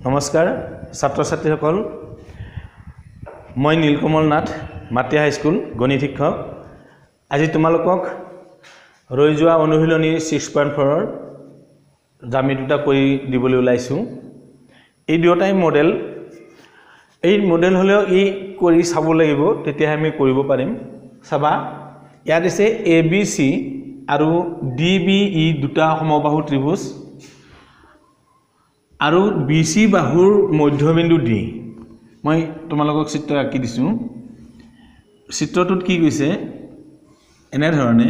নমস্কাৰ ছাত্ৰ ছাত্ৰীসকল মই নীলকমল নাথ মাটিয়া হাই স্কুল গণিত শিক্ষক আজি তোমালোকক ৰৈ যোৱা অনুশীলনী 6.4 ৰ জামি দুটা কৰি দিবলৈ ওলাইছো এই দুটাই মডেল হলেও ই কৰি চাব লাগিব তেতিয়া আমি কৰিব পাৰিম চাবা ইয়াত আছে ABC আৰু DBE দুটা সমবাহু ত্ৰিভুজ আৰু BC বাহুৰ মধ্যবিন্দু D মই তোমালোকক চিত্ৰ আঁকি দিছো চিত্ৰটোত কি কৈছে এনে ধৰণে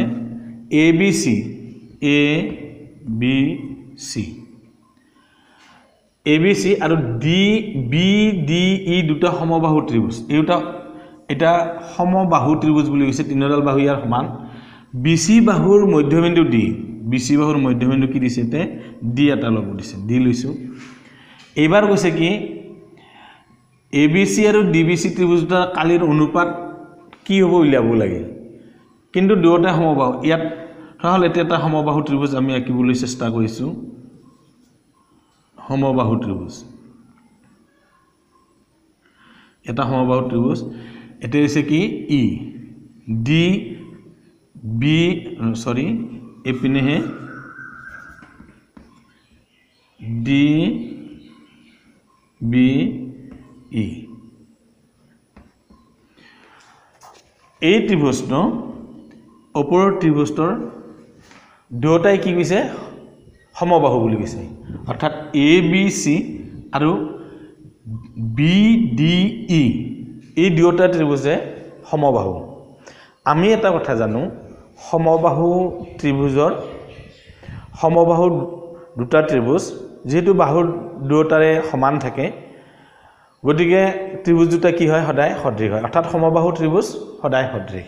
ABC আৰু DBDE দুটা সমবাহু ত্ৰিভুজ এটা সমবাহু ত্ৰিভুজ বুলি কৈছে তিনিডাল বাহু ইয়াৰ সমান BC বাহুৰ মধ্যবিন্দু D BC বাহুৰ মধ্যবিন্দু কি দিছে তে D এটা লব দিছে D লৈছো এইবাৰ কৈছে কি ABC আৰু DBC ত্ৰিভুজ দুটা কালিৰ অনুপাত কি হ'ব উলিয়াব লাগে কিন্তু দুটা সমবাহু ইয়াত তাহলে এটা সমবাহু ত্ৰিভুজ আমি আঁকিবলৈ চেষ্টা কৰিছো সমবাহু ত্ৰিভুজ এটা সমবাহু ত্ৰিভুজ এটা হৈছে কি E D B sorry এপিনে হে D B E এই ত্ৰিভুজটো ওপৰৰ ত্ৰিভুজৰ দুটাই কি কৈছে সমবাহু বুলি কৈছে অৰ্থাৎ ABC আৰু BDE এই দুটা ত্ৰিভুজে সমবাহু আমি এটা কথা জানো সমবাহু ত্ৰিভুজৰ সমবাহু দুটা ত্ৰিভুজ যেহেতু বাহুৰ দুটাৰে সমান থাকে গতিকে ত্ৰিভুজ দুটা কি হয় সদায় সদৃশ হয় অৰ্থাৎ সমবাহু ত্ৰিভুজ সদায় সদৃশ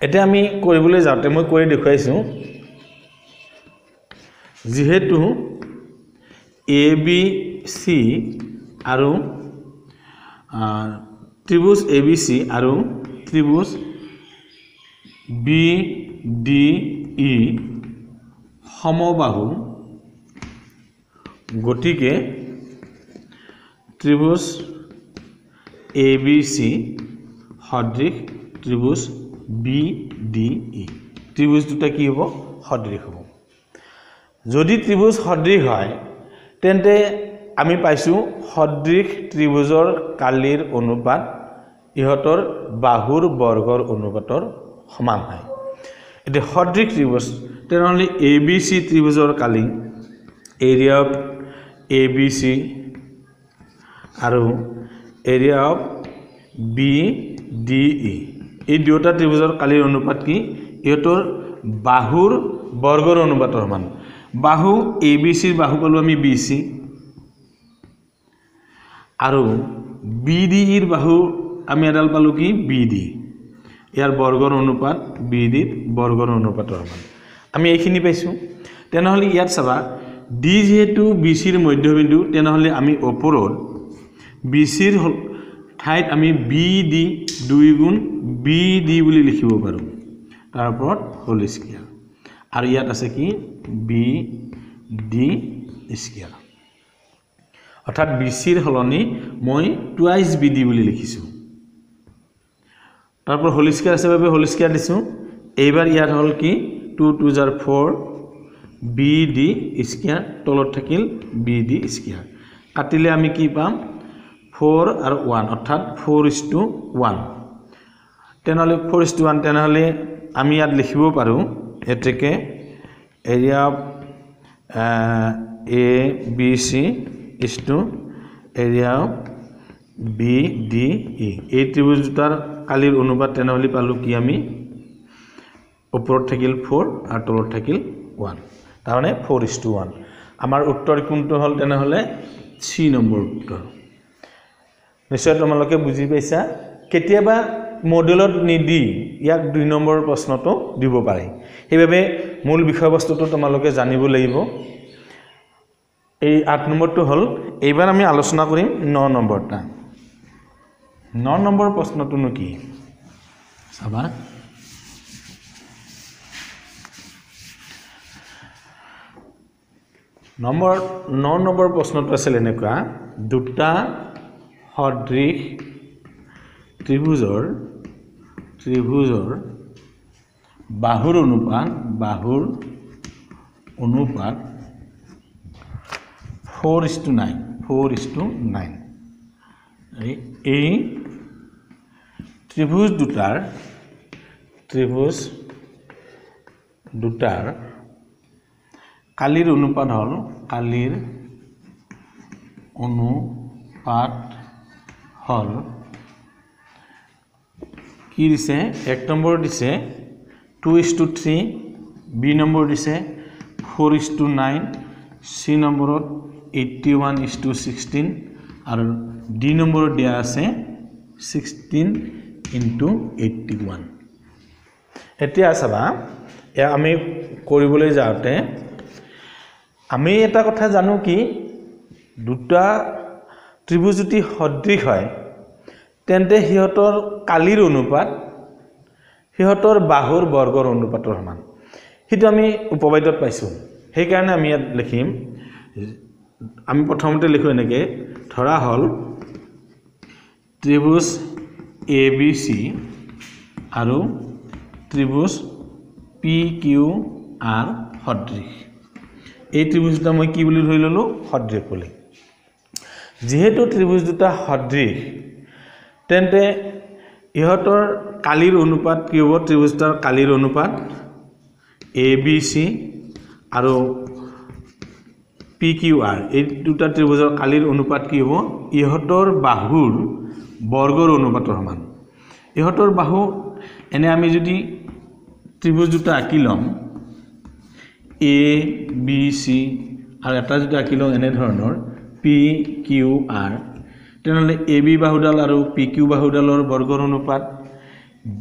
এটা আমি কৰিবলৈ যাওঁতে মই কৰি দেখুৱাইছো যেহেতু ABC আৰু ত্ৰিভুজ ABC আৰু ত্ৰিভুজ BDE সমবাহু গতিকে ত্ৰিভুজ ABC সদৃশ ত্ৰিভুজ BDE ত্ৰিভুজ দুটা কি হ'ব সদৃশ হ'ব যদি ত্ৰিভুজ সদৃশ হয় তেন্তে আমি পাইছো সদৃশ ত্ৰিভুজৰ কালিৰ অনুপাত ইহতৰ বাহুৰ বৰ্গৰ অনুপাতৰ সমান হয় এতে সদৃশ ত্ৰিভুজ তেনেহলে ABC ত্ৰিভুজৰ কালি এৰিয়া অফ ABC আৰু এৰিয়া অফ BDE এই দুটা ত্ৰিভুজৰ কালিৰ অনুপাত কি ইহতৰ বাহুৰ বৰ্গৰ অনুপাতৰ সমান বাহু ABC ৰ বাহু কলো আমি BC আৰু BDE ৰ বাহু আমি এডাল পালো কি BD ইয়াৰ বৰ্গৰ অনুপাত BD বৰ্গৰ অনুপাতৰ সমান আমি এইখিনি পাইছো তেনেহলে ইয়াত চাবা D যেহেতু BC ৰ মধ্যবিন্দু তেনেহলে আমি ওপৰত BC ৰ ঠাইত আমি BD 2 গুণ BD বুলি লিখিব পাৰো তাৰ ওপৰত হোল স্কয়াৰ আৰু ইয়াত আছে কি BD স্কয়াৰ অৰ্থাৎ BC ৰ হলনি মই টুৱাইস BD বুলি লিখিছো তাৰপৰ হোল স্কয়াৰ আছে বাবে হোল স্কয়াৰ দিছো এইবাৰ ইয়াত হল কি 2 2 * 4 BD স্কয়াৰ তলত থাকিল BD স্কয়াৰ কাটিলে আমি কি পাম 4 আৰু 1 অৰ্থাৎ 4:1 তেনেহলে 4:1 তেনেহলে আমি ইয়াত লিখিব পাৰো এতেকে area of ABC is to area of BDE এই ত্ৰিভুজ দুটাৰ কালিৰ অনুপাত তেনেহলে পালো কি আমি ওপৰত থাকিল 4 আৰু তলত থাকিল 1 তাৰমানে 4:1 আমাৰ উত্তৰ কোনটো হল তেনেহলে C নম্বৰ উত্তৰ নিশ্চয় তোমালোকে বুজি পাইছা কেতিয়াবা মডেলত নিদি ইয়াক 2 নম্বৰ প্ৰশ্নটো দিব পাৰে সেইভাবে মূল বিষয়বস্তুটো তোমালোকে জানিব লাগিব এই 8 নম্বৰটো হল এইবাৰ আমি আলোচনা কৰিম 9 নম্বৰটা 9 নম্বৰ প্ৰশ্নটো কি চাবা 9 নম্বৰ প্ৰশ্নটো আছিল এনেকুৱা দুটা সদৃশ ত্ৰিভুজৰ বাহুৰ অনুপাত 4:9 এই ত্ৰিভুজ দুটাৰ কালিৰ অনুপাত হল কি দিছে এক নম্বৰ দিছে 2:3 বি নম্বৰ দিছে 4:9 সি নম্বৰত 81:16 আৰু ডি নম্বৰত দিয়া আছে 16:81 এতিয়া চাবা আমি কৰিবলৈ যাওঁতে আমি এটা কথা জানো কি দুটা ত্ৰিভুজ যদি সদৃশ হয় তেন্তে হিহঁতৰ কালিৰ অনুপাত হিহঁতৰ বাহুৰ বৰ্গৰ অনুপাতৰ সমান সেইটো আমি উপবাদ্যত পাইছো সেই কাৰণে আমি ইয়াত লিখিম আমি প্ৰথমতে লিখো এনেকে ধৰা হল ত্ৰিভুজ ABC আৰু ত্ৰিভুজ PQR সদৃশ এই ত্ৰিভুজ দুটা মই কি বুলি ধৰি ললো সদৃশ বুলি যেহেতু ত্ৰিভুজ দুটা সদৃশ তেন্তে ইহঁতৰ কালিৰ অনুপাত কি হ'ব ত্ৰিভুজ দুটাৰ কালিৰ অনুপাত ABC আৰু PQR এই দুটা ত্ৰিভুজৰ কালিৰ অনুপাত কি হ'ব ইহঁতৰ বাহুৰ বৰ্গৰ অনুপাতৰ সমান ইহঁতৰ বাহু এনে আমি যদি ত্ৰিভুজ দুটা আঁকি লম ABC আৰু এটা যদি আঁকি লম এনে ধৰণৰ PQR তেনেহলে AB বাহুডাল আৰু PQ বাহুডালৰ বৰ্গৰ অনুপাত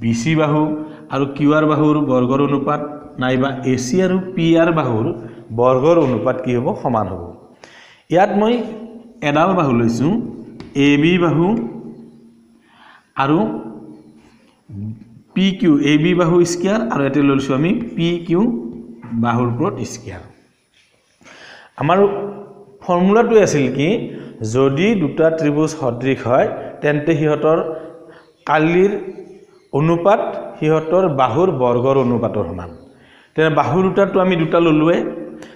BC বাহু আৰু QR বাহুৰ বৰ্গৰ অনুপাত নাইবা AC আৰু PR বাহুৰ বৰ্গৰ অনুপাত কি হ'ব সমান হ'ব ইয়াত মই এডাল বাহু লৈছো AB বাহু আৰু PQ AB বাহু স্কয়াৰ আৰু এতে লৈছো আমি PQ বাহুৰ ওপৰত স্কয়াৰ আমাৰ ফৰ্মুলাটো আছিল কি যদি দুটা ত্ৰিভুজ সদৃশ হয় তেন্তে হিহঁতৰ কালিৰ অনুপাত হিহঁতৰ বাহুৰ বৰ্গৰ অনুপাতৰ সমান তেনে বাহুৰ দুটাটো আমি দুটা ললোৱে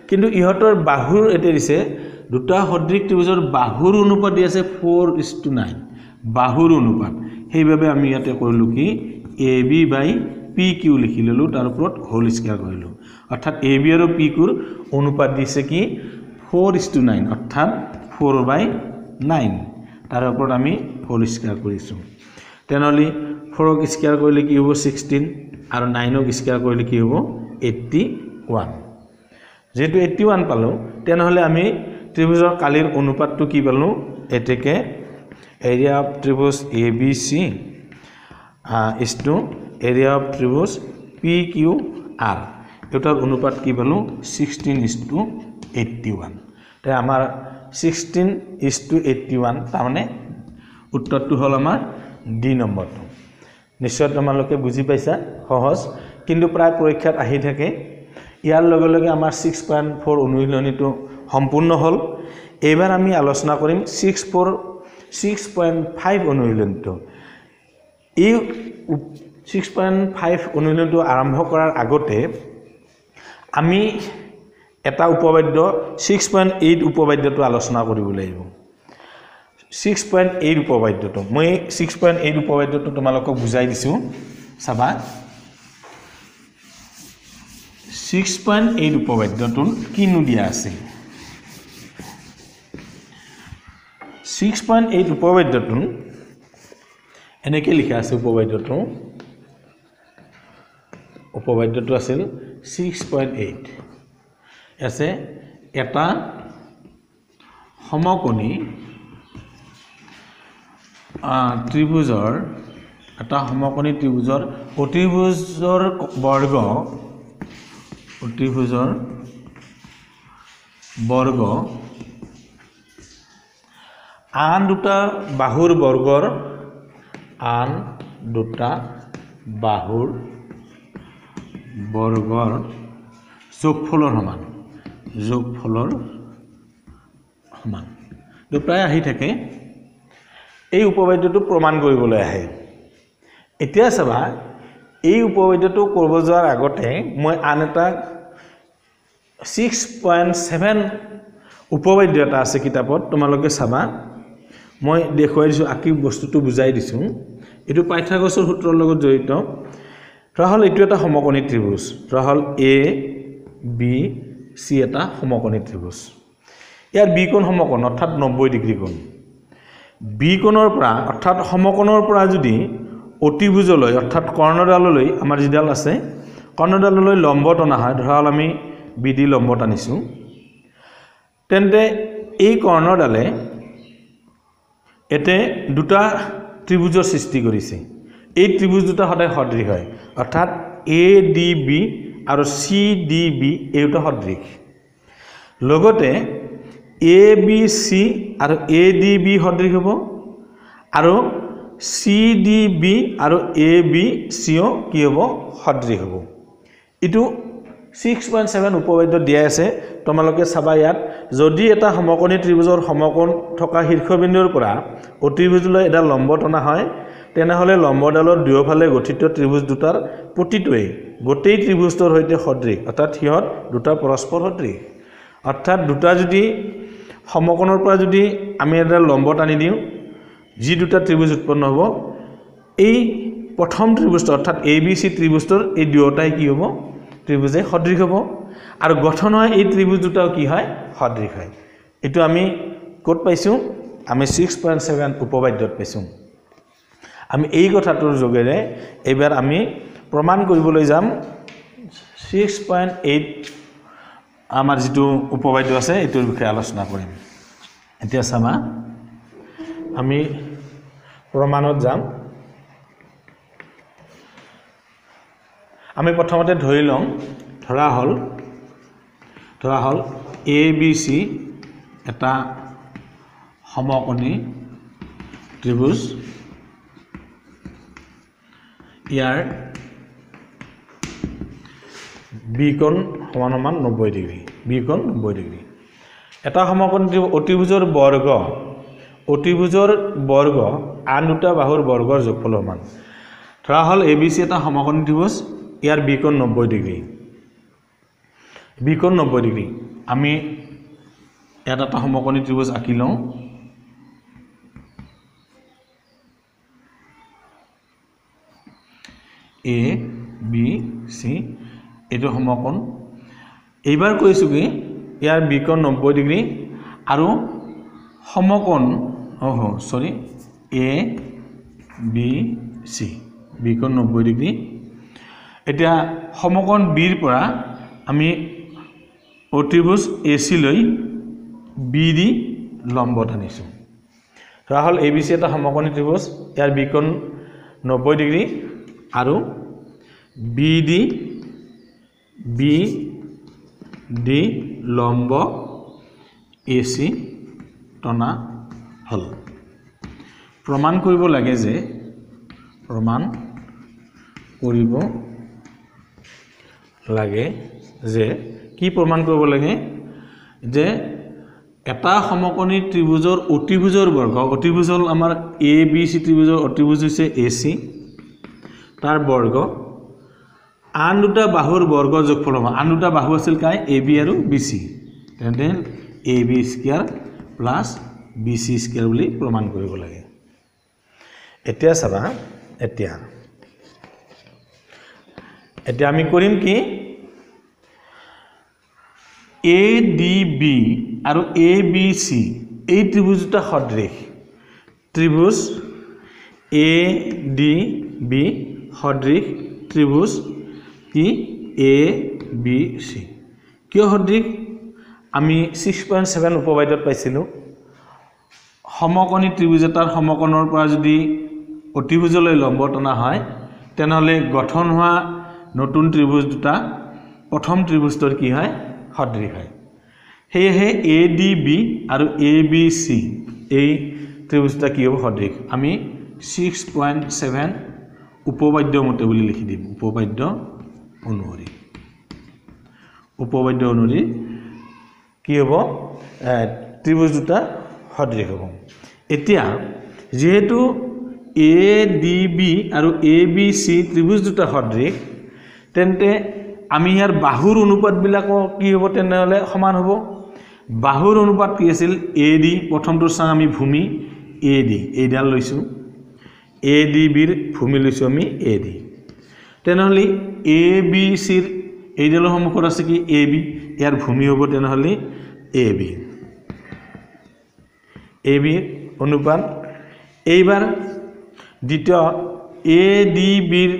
কিন্তু ইহঁতৰ বাহুৰ এতে দিছে দুটা সদৃশ ত্ৰিভুজৰ বাহুৰ অনুপাত দি আছে 4:9 বাহুৰ অনুপাত সেইভাবে আমি ইয়াতে কৰিলো কি AB/PQ লিখি ললো তাৰ ওপৰত হোল স্কয়াৰ কৰিলো অৰ্থাৎ AB আৰু PQ ৰ অনুপাত দিছে কি 4:9 অৰ্থাৎ 4/9 তাৰ ওপৰত আমি হোল স্কয়াৰ কৰিছো তেনেহলে 4ক স্কয়াৰ কৰিলে কি হ'ব 16 আৰু 9ক স্কয়াৰ কৰিলে কি হ'ব 81 যেটো 81 পালো তেনেহলে আমি ত্ৰিভুজৰ কালিৰ অনুপাতটো কি পালো এতেকে এৰিয়া অফ ত্ৰিভুজ ABC is to area of ত্ৰিভুজ PQR এটাৰ অনুপাত কি পালো 16:81 তে আমাৰ 16:81 তাৰ মানে উত্তৰটো হল আমাৰ ডি নম্বৰটো নিশ্চয় তোমালোকে বুজি পাইছা সহজ কিন্তু প্ৰায় পৰীক্ষাত আহি থাকে ইয়াৰ লগে লগে আমাৰ 6.4 অনুশীলনীটো সম্পূৰ্ণ হল এবাৰ আমি আলোচনা কৰিম 6.5 অনুশীলনীটো এই 6.5 অনুশীলনীটো আৰম্ভ কৰাৰ আগতে আমি এটা উপবাদ্য 6.8 উপবাদ্যটো আলোচনা কৰিব লাগিব 6.8 উপবাদ্যটো মই 6.8 উপবাদ্যটো তোমালোকক বুজাই দিছো চাবা 6.8 উপবাদ্যটো কিনো দিয়া আছে 6.8 উপবাদ্যটো এনেকে লিখা আছে উপবাদ্যটো আছিল 6.8 আছে এটা সমকোণী ত্ৰিভুজৰ অতিভুজৰ বৰ্গ আন দুটা বাহুৰ বৰ্গৰ যোগফলৰ সমান তো প্ৰায় আহি থাকে এই উপবাদ্যটো প্ৰমাণ কৰিবলৈ আহে এতিয়া চাবা এই উপবাদ্যটো কৰিব যোৱাৰ আগতে মই আন এটা 6.7 উপবাদ্য এটা আছে কিতাপত তোমালোকে চাবা মই দেখুৱাই দিছো আকি বস্তুটো বুজাই দিছো এটো পাইথাগোৰাছৰ সূত্ৰৰ লগত জড়িত ৰাহল এটো এটা সমকোণী ত্ৰিভুজ ৰাহল এ বি সি এটা সমকোণী ত্ৰিভুজ ইয়াৰ বি কোণ সমকোণ অৰ্থাৎ 90 ডিগ্ৰী কোণ বি কোণৰ পৰা অৰ্থাৎ সমকোণৰ পৰা যদি অতিভুজলৈ অৰ্থাৎ কৰ্ণডাললৈ আমাৰ যিডাল আছে কৰ্ণডাললৈ লম্ব টনা হয় ধৰাল আমি বিডি লম্ব টানিছো তেন্তে এই কৰ্ণডালে এতে দুটা ত্ৰিভুজৰ সৃষ্টি কৰিছে এই ত্ৰিভুজ দুটা সদায় সদৃশ হয় অৰ্থাৎ এ ডি বি আৰু সি ডি বি এই দুটা সদৃশ লগতে এ বি সি আৰু এ ডি বি সদৃশ হ'ব আৰু সি ডি বি আৰু এ বি সিও কি হ'ব সদৃশ হ'ব ইটো 6.7 উপবাদ্য দিয়া আছে তোমালোকে চাবা ইয়াত যদি এটা সমকোণী ত্ৰিভুজৰ সমকোণ থকা শীৰ্ষবিন্দুৰ পৰা অতিভুজলৈ এটা লম্ব টনা হয় তেনেহলে লম্বডালৰ দুয়োফালে গঠিত ত্ৰিভুজ দুটাৰ প্ৰতিটোৱে গোটেই ত্ৰিভুজৰ সৈতে সদৃশ অৰ্থাৎ হিয়ত দুটা পৰস্পৰ সদৃশ অৰ্থাৎ দুটা যদি সমকোণৰ পৰা যদি আমি এটা লম্ব টানি দিও যি দুটা ত্ৰিভুজ উৎপন্ন হ'ব এই প্ৰথম ত্ৰিভুজ অৰ্থাৎ এ বি সি ত্ৰিভুজৰ এই দুয়োটাই কি হ'ব ত্ৰিভুজে সদৃশ হ'ব আৰু গঠন হয় এই ত্ৰিভুজ দুটাও কি হয় সদৃশ হয় এটো আমি ক'ত পাইছো আমি 6.7 উপবাদ্যত পাইছো আমি এই কথাটোৰ যোগেৰে এবাৰ আমি প্ৰমাণ কৰিবলৈ যাম 6.8 আমাৰ যেটো উপবাদ্য আছে এটোৰ বিষয়ে আলোচনা কৰিম এতিয়া চাবা আমি প্ৰমাণত যাম আমি প্ৰথমতে ধৰি লম ধৰা হল এ বি সি এটা সমকোণী ত্ৰিভুজ ইয়াৰ বি কোণ সমান 90 ডিগ্ৰী বি কোণ 90 ডিগ্ৰী এটা সমকোণী অতিভুজৰ বৰ্গ আন দুটা বাহুৰ বৰ্গৰ যোগফল সমান ধৰা হল এ বি সি এটা সমকোণী ত্ৰিভুজ ইয়াৰ বি কোণ 90 ডিগ্ৰী বি কোণ 90 ডিগ্ৰী আমি এটা সমকোণী ত্ৰিভুজ আঁকি লওঁ এ বি সি এটো সমকোণ এইবাৰ কৈছো কি ইয়াৰ বি কোণ 90 ডিগ্ৰী আৰু সমকোণ এ বি সি বি কোণ 90 ডিগ্ৰী এতিয়া সমকোণ বিৰ পৰা আমি অতিভুজ এসি লৈ বি দি লম্ব টানিছো ৰাহল এ বি সি এটা সমকোণী ত্ৰিভুজ ইয়াৰ বি কোণ 90 ডিগ্ৰী আৰু বি দি লম্ব এসি টনা হল প্ৰমাণ কৰিব লাগে যে কি প্ৰমাণ কৰিব লাগে যে এটা সমকোণী ত্ৰিভুজৰ অতিভুজৰ বৰ্গ অতিভুজ হল আমাৰ এ বি সি ত্ৰিভুজৰ অতিভুজ হৈছে এসি তাৰ বৰ্গ আন দুটা বাহুৰ বৰ্গৰ যোগফল হ'ব আন দুটা বাহু আছিল কাই এ বি আৰু বি সি তেন্তে এ B square plus B C square বুলি প্ৰমাণ কৰিব লাগে এতিয়া চাবা এতিয়া আমি কৰিম কি এ ডি বি আৰু এ বি সি এই ত্ৰিভুজ দুটা সদৃশ ত্ৰিভুজ এ ডি বি সদৃশ ত্ৰিভুজ কি এ বি সি কিয় সদৃশ আমি 6.7 উপবাদ্যত পাইছিলো সমকোণী ত্ৰিভুজ এটাৰ সমকোণৰ পৰা যদি অতিভুজলৈ লম্ব টনা হয় তেনেহলে গঠন হোৱা নতুন ত্ৰিভুজ দুটা প্ৰথম ত্ৰিভুজৰ কি হয় সদৃশ হয় হেহে এ ডি বি আৰু এ বি সি এই ত্ৰিভুজটা কি হ'ব সদৃশ আমি 6.7 উপবাদ্য মতে বুলি লিখি দিম উপবাদ্য অনুসৰি কি হ'ব ত্ৰিভুজ দুটা সদৃশ হ'ব এতিয়া যেহেতু ADB আৰু ABC ত্ৰিভুজ দুটা সদৃশ তেন্তে আমি ইয়াৰ বাহুৰ অনুপাত বিলাক কি হ'ব তেনেহলে সমান হ'ব বাহুৰ অনুপাত কি আছিল AD প্ৰথমটো চাং আমি ভূমি AD এইডাল লৈছো ADB ৰ ভূমি লৈছো আমি AD তেনেহলে ABC ৰ এইডালৰ সন্মুখত আছে কি AB ইয়াৰ ভূমি হ'ব তেনেহলে AB অনুপাত এইবাৰ দ্বিতীয় ADB ৰ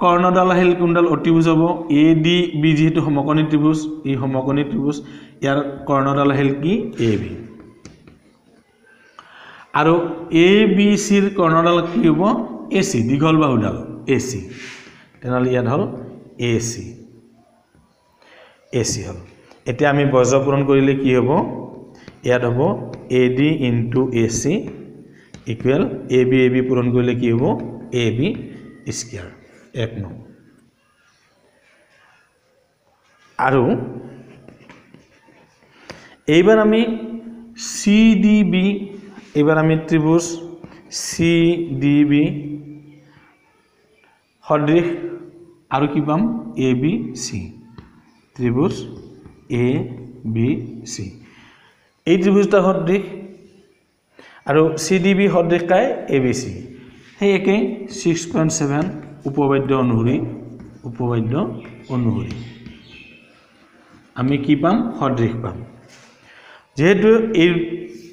কৰ্ণডাল আহিল কোনডাল অতিভুজ হ'ব ADB যেহেতু সমকোণী ত্ৰিভুজ এই সমকোণী ত্ৰিভুজ ইয়াৰ কৰ্ণডাল আহিল কি AB আৰু ABC ৰ কৰ্ণডাল কি হ'ব AC দীঘল বাহুডাল AC তেনেহলে ইয়াত হল AC হল এতিয়া আমি বৰ্গ পূৰণ কৰিলে কি হ'ব ইয়াত হ'ব AD * AC ইকুৱেল AB পূৰণ কৰিলে কি হ'ব AB স্কয়াৰ 1 নং আৰু এইবাৰ আমি CDB এইবাৰ আমি ত্ৰিভুজ CDB সদৃশ আৰু কি পাম ABC ত্ৰিভুজ ABC এই ত্ৰিভুজটা সদৃশ আৰু CDB সদৃশ কাই ABC সেই একে 6.7 উপবাদ্য অনুহৰি আমি কি পাম সদৃশ পাম যেহেতু এই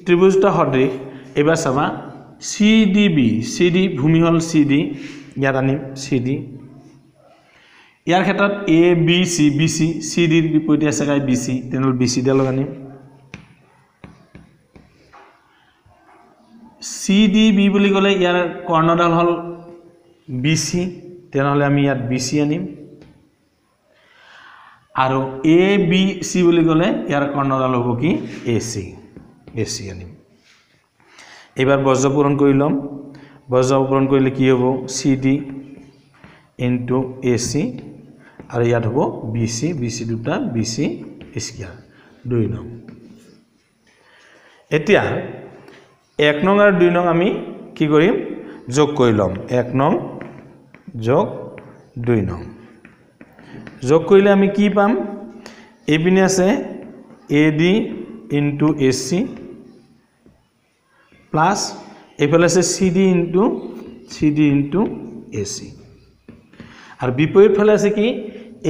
ত্ৰিভুজটা সদৃশ এবাৰ চাবা CD ভূমি হল CD ইয়াত আনিম CD ইয়াৰ ক্ষেত্ৰত ABC BC CD ৰ বিপৰীতে আছে কাই BC তেনেহলে BC ডাল আনিম CDB বুলি গলে ইয়াৰ কৰ্ণডাল হল BC তেনেহলে আমি ইয়াত BC আনিম আৰু ABC বুলি গলে ইয়াৰ কৰ্ণডাল হ'ব কি AC আনিম এবাৰ বৰ্গ পূৰণ কৰি লম বৰ্গ পূৰণ কৰিলে কি হ'ব CD * AC আৰু ইয়াত হ'ব BC দুটা BC স্কয়াৰ 2 নং এতিয়া 1 নং আৰু 2 নং আমি কি কৰিম যোগ কৰি লম 1 নং যোগ 2 নং যোগ কৰিলে আমি কি পাম এইপিনে আছে AD * AC প্লাস এইফালে আছে CD * AC আৰু বিপৰীত ফালে আছে কি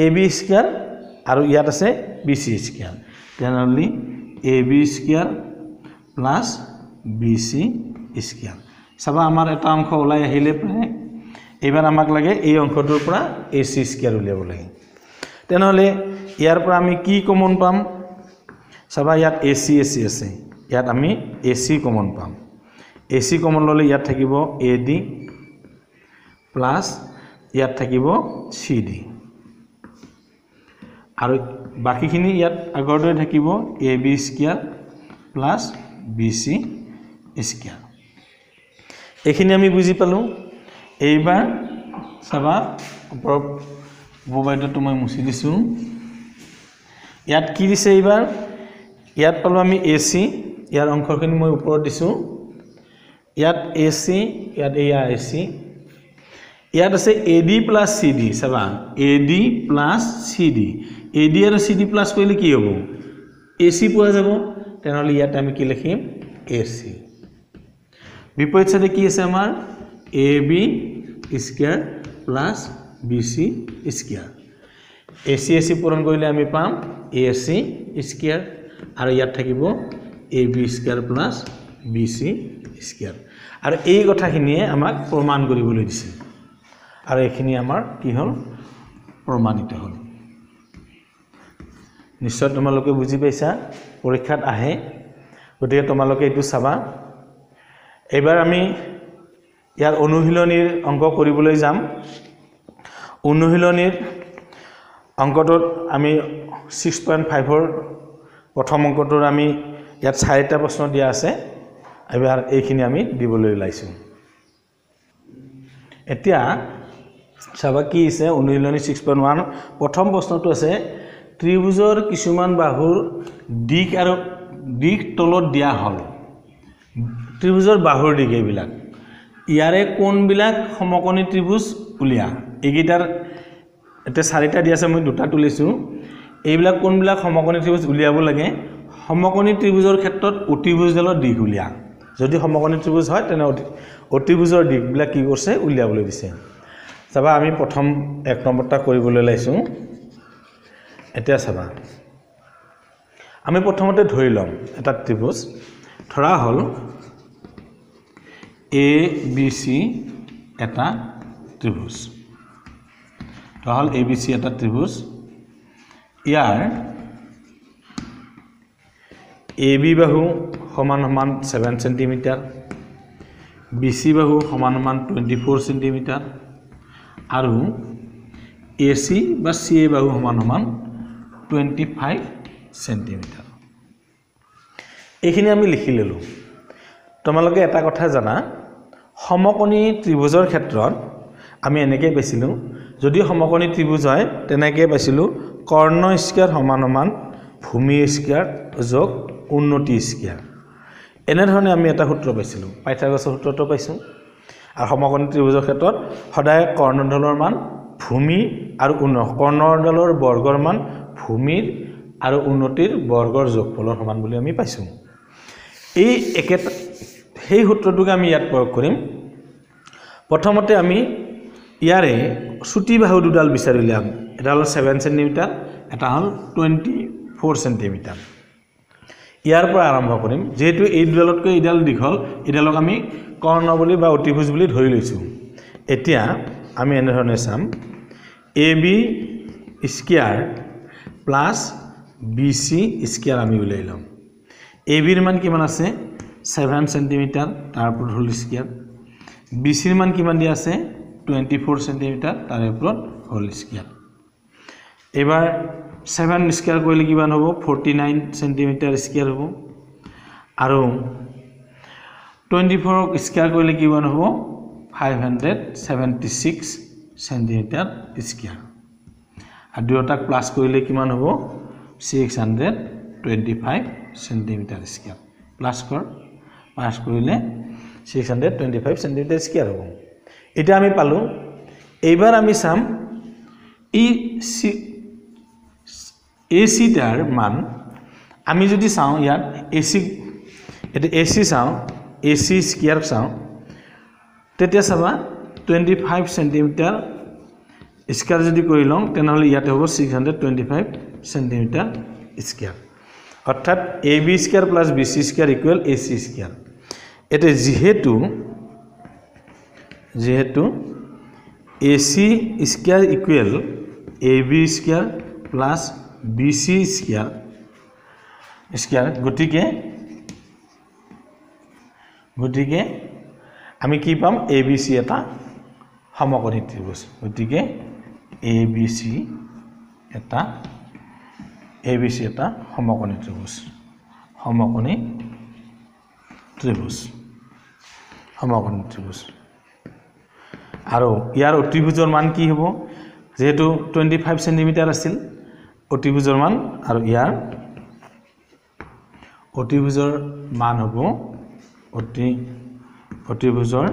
AB স্কয়াৰ আৰু ইয়াত আছে BC স্কয়াৰ তেনেহলে AB square plus BC square সবা আমাৰ এটা অংশ ওলাই আহিলে প্ৰায় এবাৰ আমাক লাগে এই অংশটোৰ পৰা AC স্কয়াৰ উলিয়াব লাগে তেনেহলে ইয়াৰ পৰা আমি কি কমন পাম সবা ইয়াত AC আছে ইয়াত আমি AC কমন পাম AC কমন ললে ইয়াত থাকিব AD প্লাস ইয়াত থাকিব CD আৰু বাকিখিনি ইয়াত আগৰদৰে থাকিব AB square plus BC square এইখিনি আমি বুজি পালো এইবাৰ সবা ওপৰ উপবাদ্যটো মই মুছি দিছো ইয়াত কি দিছে এইবাৰ ইয়াত পালো আমি AC ইয়াৰ অংশখিনি মই ওপৰত দিছো ইয়াত AC ইয়াত এয়া AC ইয়াত আছে AD plus CD সবা AD plus CD AD আৰু CD প্লাস কৰিলে কি হ'ব AC পোৱা যাব তেনেহলে ইয়াত আমি কি লিখিম AC বিপৰীত সাইডে কি আছে আমাৰ AB square plus BC square AC পূৰণ কৰিলে আমি পাম AC স্কয়াৰ আৰু ইয়াত থাকিব AB square plus BC square আৰু এই কথাখিনিয়ে আমাক প্ৰমাণ কৰিবলৈ দিছে আৰু এইখিনি আমাৰ কি হল প্ৰমাণিত হল নিশ্চয় তোমালোকে বুজি পাইছা পৰীক্ষাত আহে গতিকে তোমালোকে এটো চাবা এবাৰ আমি ইয়াৰ অনুশীলনীৰ অংক কৰিবলৈ যাম অনুশীলনীৰ অংকটোত আমি 6.5 ৰ প্ৰথম অংকটোৰ আমি ইয়াত 4টা প্ৰশ্ন দিয়া আছে এবাৰ এইখিনি আমি দিবলৈ লাইছো এতিয়া চাবা কি আছে অনুশীলনী 6.1 প্ৰথম প্ৰশ্নটো আছে ত্ৰিভুজৰ কিছুমান বাহুৰ দিক আৰু দিশ তলত দিয়া হল ত্ৰিভুজৰ বাহুৰ দিশ এইবিলাক ইয়াৰে কোনবিলাক সমকোণী ত্ৰিভুজ উলিয়া এইকেইটাৰ এটা চাৰিটা দিয়া আছে মই দুটা তুলিছো এইবিলাক কোনবিলাক সমকোণী ত্ৰিভুজ উলিয়াব লাগে সমকোণী ত্ৰিভুজৰ ক্ষেত্ৰত অতিভুজডালৰ দিশ উলিয়া যদি সমকোণী ত্ৰিভুজ হয় তেনে অতিভুজৰ দিশবিলাক কি কৰিছে উলিয়াবলৈ দিছে চাবা আমি প্ৰথম এক নম্বৰটা কৰিবলৈ লাইছো এতিয়া চাবা আমি প্ৰথমতে ধৰি লম এটা ত্ৰিভুজ ধৰা হল এ বি সি এটা ত্ৰিভুজ ধৰা হল এ বি সি এটা ত্ৰিভুজ ইয়াৰ এ বি বাহু সমান সমান 7 সেন্টিমিটাৰ বি সি বাহু সমান সমান 24 সেন্টিমিটাৰ আৰু এ সি বা সি এ বাহু সমান সমান 25 সেন্টিমিটাৰ এইখিনি আমি লিখি ললো তোমালোকে এটা কথা জানা সমকোণী ত্ৰিভুজৰ ক্ষেত্ৰত আমি এনেকৈ পাইছিলো যদি সমকোণী ত্ৰিভুজ হয় তেনেকৈ পাইছিলো কৰ্ণ স্কয়াৰ সমান সমান ভূমি স্কয়াৰ যোগ উন্নতি স্কয়াৰ এনে ধৰণে আমি এটা সূত্ৰ পাইছিলো পাইথাগোৰাছৰ সূত্ৰটো পাইছো আৰু সমকোণী ত্ৰিভুজৰ ক্ষেত্ৰত সদায় কৰ্ণডালৰ মান ভূমি আৰু কৰ্ণডালৰ বৰ্গৰ মান ভূমিৰ আৰু উন্নতিৰ বৰ্গৰ যোগফলৰ সমান বুলি আমি পাইছো এই একেটা সেই সূত্ৰটোকে আমি ইয়াত প্ৰয়োগ কৰিম প্ৰথমতে আমি ইয়াৰে ছুটি বাহু দুডাল বিচাৰি উলিয়াম এটা হল 7 সেন্টিমিটাৰ এটা হল 24 সেন্টিমিটাৰ ইয়াৰ পৰা আৰম্ভ কৰিম যেহেতু এই দুডালতকৈ এইডাল দীঘল এইডালক আমি কৰ্ণ বুলি বা অতিভুজ বুলি ধৰি লৈছো এতিয়া আমি এনে ধৰণে চাম এ B square plus B C square আমি উলাই লম এ বিৰ মান কিমান আছে 7 সেন্টিমিটাৰ তাৰ ওপৰত হোল স্কয়াৰ বি সিৰ মান কিমান দিয়া আছে 24 সেন্টিমিটাৰ তাৰ ওপৰত হোল স্কয়াৰ এবাৰ 7 স্কয়াৰ কৰিলে কিমান হ'ব 49 সেন্টিমিটাৰ স্কয়াৰ হ'ব আৰু 24 স্কয়াৰ কৰিলে কিমান হ'ব 576 সেন্টিমিটাৰ স্কয়াৰ আৰু দুটাক প্লাস কৰিলে কিমান হ'ব 625 সেন্টিমিটাৰ স্কয়াৰ প্লাস কৰিলে 625 সেন্টিমিটাৰ স্কয়াৰ হ'ব এটা আমি পালো এইবাৰ আমি চাম এসি টাৰ মান আমি যদি চাও ইয়াত এসি এটা এসি চাও এসি স্কয়াৰ চাও তেতিয়া চাবা 25 সেন্টিমিটাৰ স্কয়াৰ যদি কৰি লওঁ তেনেহলে ইয়াতে হ'ব 625 সেন্টিমিটাৰ স্কয়াৰ অৰ্থাৎ A B square plus B C square equal A C square এতে যেহেতু A C square equal A B square plus B C square গতিকে আমি কি পাম এ বি সি এটা সমকোণী ত্ৰিভুজ গতিকে এ বি সি এটা সমকোণী ত্ৰিভুজ আৰু ইয়াৰ অতিভুজৰ মান কি হ'ব যেহেতু 25 সেন্টিমিটাৰ আছিল অতিভুজৰ মান আৰু ইয়াৰ অতিভুজৰ মান হ'ব অতিভুজৰ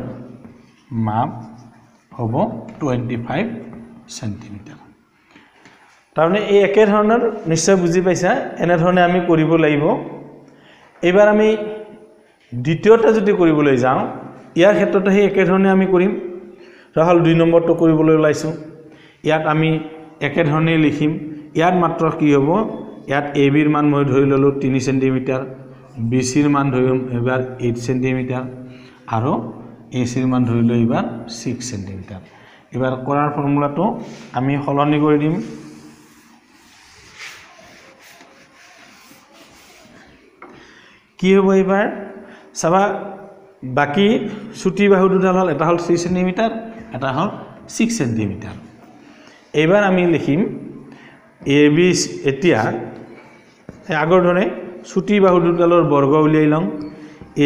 মাপ হ'ব 25 সেন্টিমিটাৰ তাৰমানে এই একে ধৰণৰ নিশ্চয় বুজি পাইছা এনে ধৰণে আমি কৰিব লাগিব এবাৰ আমি দ্বিতীয়টা যদি কৰিবলৈ যাওঁ ইয়াৰ ক্ষেত্ৰত সেই একে ধৰণে আমি কৰিম ৰাহুল 2 নম্বৰটো কৰিবলৈ ওলাইছো ইয়াত আমি একে ধৰণে লিখিম ইয়াত মাত্ৰ কি হ'ব ইয়াত এ বিৰ মান মই ধৰি ললো 3 সেন্টিমিটাৰ বি সিৰ মান ধৰিম এবাৰ 8 সেন্টিমিটাৰ আৰু এ সিৰ মান ধৰিলো এবাৰ 6 সেন্টিমিটাৰ এবাৰ কৰাৰ ফৰ্মুলাটো আমি সলনি কৰি দিম কি হ'ব এবাৰ চাবা বাকি ছুটি বাহু দুডাল হল এটা হল 3 সেন্টিমিটাৰ এটা হল 6 সেন্টিমিটাৰ এবাৰ আমি লিখিম এ বি এতিয়া আগৰ ধৰণে ছুটি বাহু দুডালৰ বৰ্গ উলিয়াই লওঁ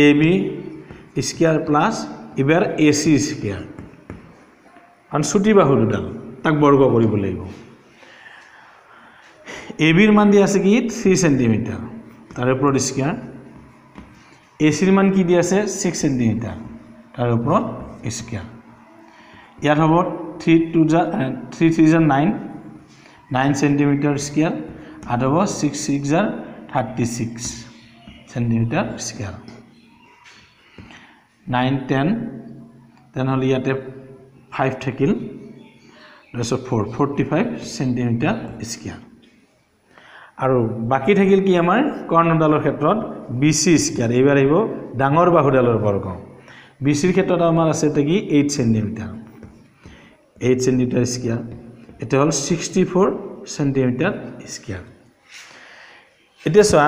এ বি স্কয়াৰ প্লাস এবাৰ এ সি স্কয়াৰ আন ছুটি বাহু দুডাল তাক বৰ্গ কৰিব লাগিব এ বিৰ মান দিয়া আছে কি 3 সেন্টিমিটাৰ তাৰ ওপৰত স্কয়াৰ এচিৰ মান কি দি আছে 6 সেন্টিমিটাৰ তাৰ ওপৰত স্কয়াৰ ইয়াত হ'ব 3 3 9 9 সেন্টিমিটাৰ স্কয়াৰ আৰ হ'ব 6 6 36 সেন্টিমিটাৰ স্কয়াৰ 9 10 তেনেহ'লে ইয়াতে 5 থাকিল তাৰপিছত 45 সেন্টিমিটাৰ স্কয়াৰ আৰু বাকি থাকিল কি আমাৰ কৰ্ণডালৰ ক্ষেত্ৰত BC স্কয়াৰ এইবাৰ আহিব ডাঙৰ বাহুডালৰ বৰ্গ BCৰ ক্ষেত্ৰত আমাৰ আছে কি 8 সেন্টিমিটাৰ 8 সেন্টিমিটাৰ স্কয়াৰ এটা হল 64 সেন্টিমিটাৰ স্কয়াৰ এতিয়া চোৱা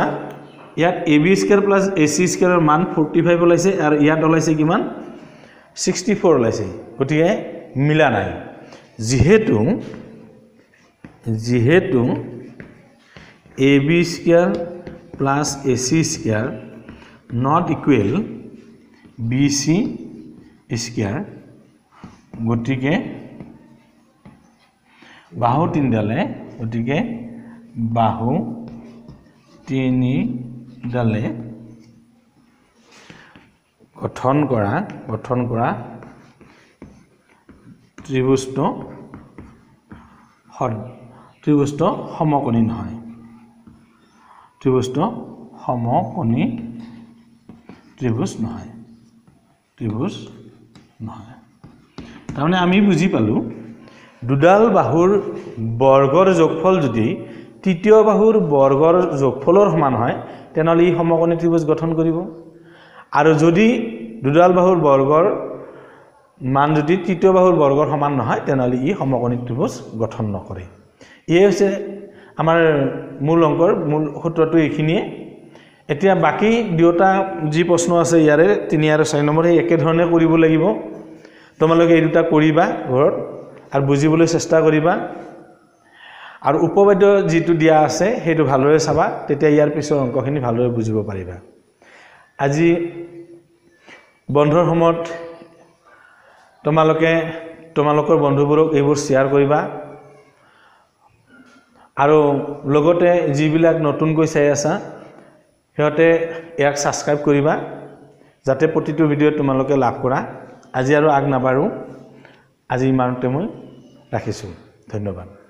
ইয়াত AB স্কয়াৰ প্লাস AC স্কয়াৰৰ মান 45 ওলাইছে আৰু ইয়াত ওলাইছে কিমান 64 ওলাইছে গতিকে মিলা নাই যেহেতু AB square plus AC square not equal BC square গটিকে বাহু তিনডালে গটিকে বাহু তিনিডালে গঠন কৰা ত্ৰিভুজটো সমকোণী নহয় ত্ৰিভুজটো সমকোণী ত্ৰিভুজ নহয় তাৰমানে আমি বুজি পালো দুডাল বাহুৰ বৰ্গৰ যোগফল যদি তৃতীয় বাহুৰ বৰ্গৰ যোগফলৰ সমান হয় তেনহলে ই সমকোণী ত্ৰিভুজ গঠন কৰিব আৰু যদি দুডাল বাহুৰ বৰ্গৰ মান যদি তৃতীয় বাহুৰ বৰ্গৰ সমান নহয় তেনহলে ই সমকোণী ত্ৰিভুজ গঠন নকৰে এই হৈছে আমাৰ মূল অংকৰ মূল সূত্ৰটো এইখিনিয়ে এতিয়া বাকি দুটা যি প্ৰশ্ন আছে ইয়াৰে 3 আৰু 6 নম্বৰ এই একে ধৰণে কৰিব লাগিব তোমালোকে এই দুটা কৰিবা ঘৰত আৰু বুজিবলৈ চেষ্টা কৰিবা আৰু উপবাদ্য যেটো দিয়া আছে হেতু ভালদৰে চাবা তেতিয়া ইয়াৰ পিছৰ অংকখিনি ভালদৰে বুজিব পাৰিবা আজি বন্ধৰ সময়ত তোমালোকৰ বন্ধুবোৰক এইবোৰ শেয়াৰ কৰিবা আৰু লগতে যিবিলাক নতুনকৈ চাই আছা হেতে ইয়াক সাবস্ক্ৰাইব কৰিবা যাতে প্ৰতিটো ভিডিও তোমালোকে লাভ কৰা আজি আৰু আগ নাবাৰো আজি ইমানতে মই ৰাখিছো ধন্যবাদ